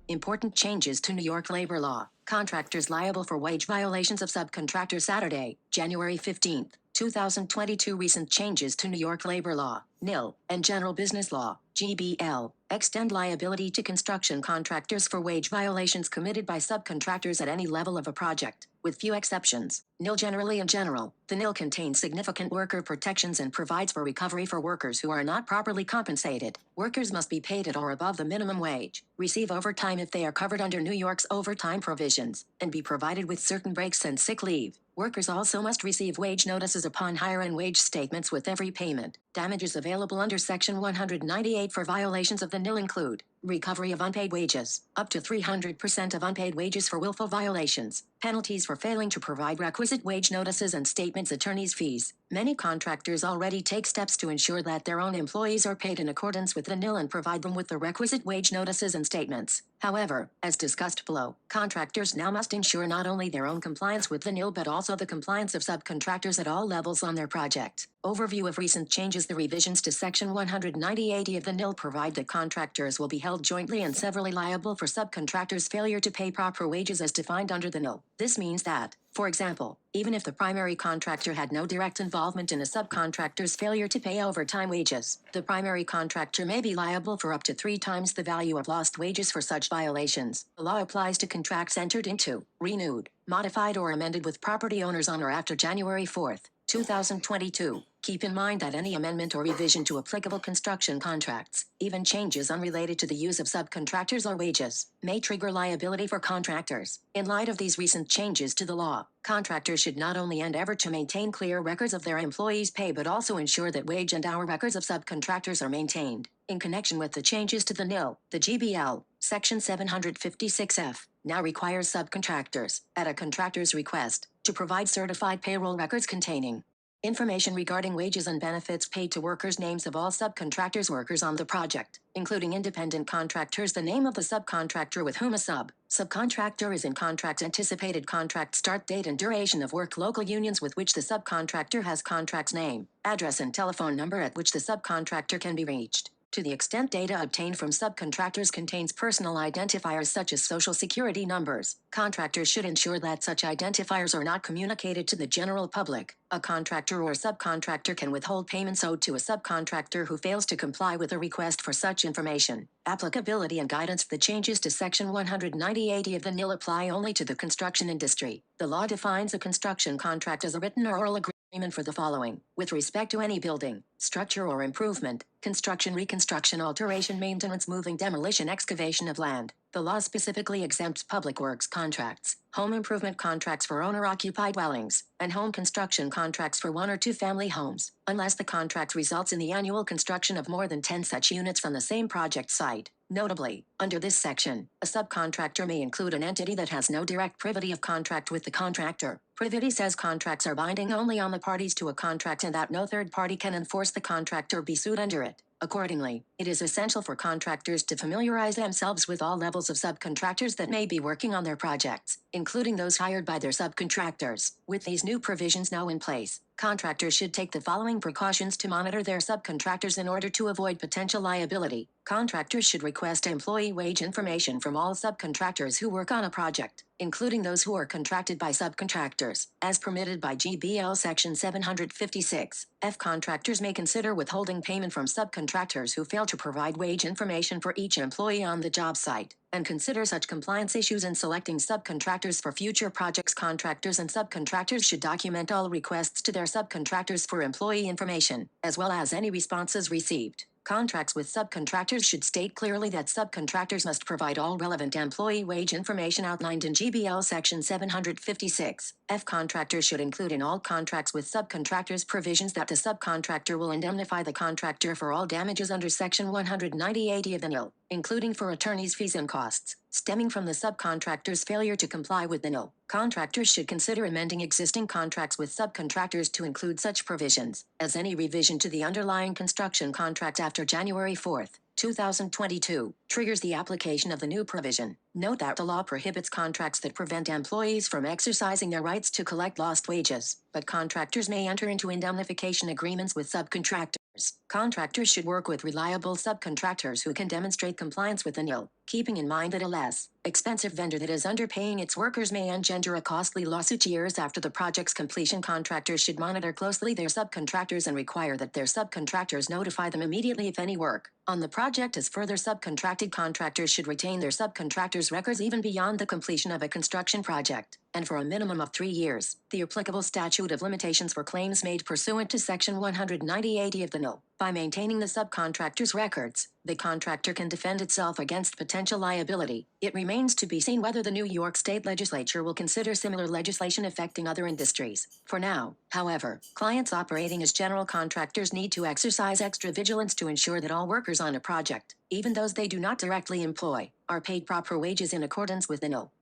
Important changes to New York labor law. Contractors liable for wage violations of subcontractors. Saturday, January 15, 2022. Recent changes to New York labor law, NIL, and general business law, GBL, extend liability to construction contractors for wage violations committed by subcontractors at any level of a project, with few exceptions. NIL generally. In general, the NIL contains significant worker protections and provides for recovery for workers who are not properly compensated. Workers must be paid at or above the minimum wage, receive overtime if they are covered under New York's overtime provisions, and be provided with certain breaks and sick leave. Workers also must receive wage notices upon hire and wage statements with every payment. Damages available under Section 198 for violations of the NIL include recovery of unpaid wages, up to 300% of unpaid wages for willful violations, penalties for failing to provide requisite wage notices and statements, attorney's fees. Many contractors already take steps to ensure that their own employees are paid in accordance with the NIL and provide them with the requisite wage notices and statements. However, as discussed below, contractors now must ensure not only their own compliance with the NIL but also the compliance of subcontractors at all levels on their project. Overview of recent changes. The revisions to Section 190 of the NIL provide that contractors will be held jointly and severally liable for subcontractors' failure to pay proper wages as defined under the NIL. This means that, for example, even if the primary contractor had no direct involvement in a subcontractor's failure to pay overtime wages, the primary contractor may be liable for up to 3 times the value of lost wages for such violations. The law applies to contracts entered into, renewed, modified, or amended with property owners on or after January 4, 2022. Keep in mind that any amendment or revision to applicable construction contracts, even changes unrelated to the use of subcontractors or wages, may trigger liability for contractors. In light of these recent changes to the law, contractors should not only endeavor to maintain clear records of their employees' pay but also ensure that wage and hour records of subcontractors are maintained. In connection with the changes to the NIL, the GBL, Section 756F, now requires subcontractors, at a contractor's request, to provide certified payroll records containing information regarding wages and benefits paid to workers, names of all subcontractors workers on the project, including independent contractors, the name of the subcontractor with whom a subcontractor is in contract, anticipated contract start date and duration of work, local unions with which the subcontractor has contracts, name, address and telephone number at which the subcontractor can be reached. To the extent data obtained from subcontractors contains personal identifiers such as social security numbers, contractors should ensure that such identifiers are not communicated to the general public. A contractor or subcontractor can withhold payments owed to a subcontractor who fails to comply with a request for such information. Applicability and guidance. The changes to Section 190 of the NIL apply only to the construction industry. The law defines a construction contract as a written or oral agreement for the following: with respect to any building, structure or improvement, construction, reconstruction, alteration, maintenance, moving, demolition, excavation of land. The law specifically exempts public works contracts, home improvement contracts for owner-occupied dwellings, and home construction contracts for 1 or 2 family homes, unless the contract results in the annual construction of more than 10 such units on the same project site. Notably, under this section, a subcontractor may include an entity that has no direct privity of contract with the contractor. Privity says contracts are binding only on the parties to a contract and that no third party can enforce the contract or be sued under it. Accordingly, it is essential for contractors to familiarize themselves with all levels of subcontractors that may be working on their projects, including those hired by their subcontractors. With these new provisions now in place, contractors should take the following precautions to monitor their subcontractors in order to avoid potential liability. Contractors should request employee wage information from all subcontractors who work on a project, including those who are contracted by subcontractors, as permitted by GBL Section 756. Contractors may consider withholding payment from subcontractors who fail to provide wage information for each employee on the job site, and consider such compliance issues in selecting subcontractors for future projects. Contractors and subcontractors should document all requests to their subcontractors for employee information, as well as any responses received. Contracts with subcontractors should state clearly that subcontractors must provide all relevant employee wage information outlined in GBL Section 756. Contractors should include in all contracts with subcontractors provisions that the subcontractor will indemnify the contractor for all damages under Section 190 of the NIL, including for attorney's fees and costs stemming from the subcontractor's failure to comply with the NIL. Contractors should consider amending existing contracts with subcontractors to include such provisions, as any revision to the underlying construction contract after January 4, 2022, triggers the application of the new provision. Note that the law prohibits contracts that prevent employees from exercising their rights to collect lost wages, but contractors may enter into indemnification agreements with subcontractors. Contractors should work with reliable subcontractors who can demonstrate compliance with the NIL. keeping in mind that a less expensive vendor that is underpaying its workers may engender a costly lawsuit years after the project's completion. Contractors should monitor closely their subcontractors and require that their subcontractors notify them immediately if any work on the project is further subcontracted. Contractors should retain their subcontractors' records even beyond the completion of a construction project, and for a minimum of 3 years. The applicable statute of limitations for claims made pursuant to Section 190(80) of the NIL. By maintaining the subcontractor's records, the contractor can defend itself against potential liability. It remains to be seen whether the New York State Legislature will consider similar legislation affecting other industries. For now, however, clients operating as general contractors need to exercise extra vigilance to ensure that all workers on a project, even those they do not directly employ, are paid proper wages in accordance with the NIL.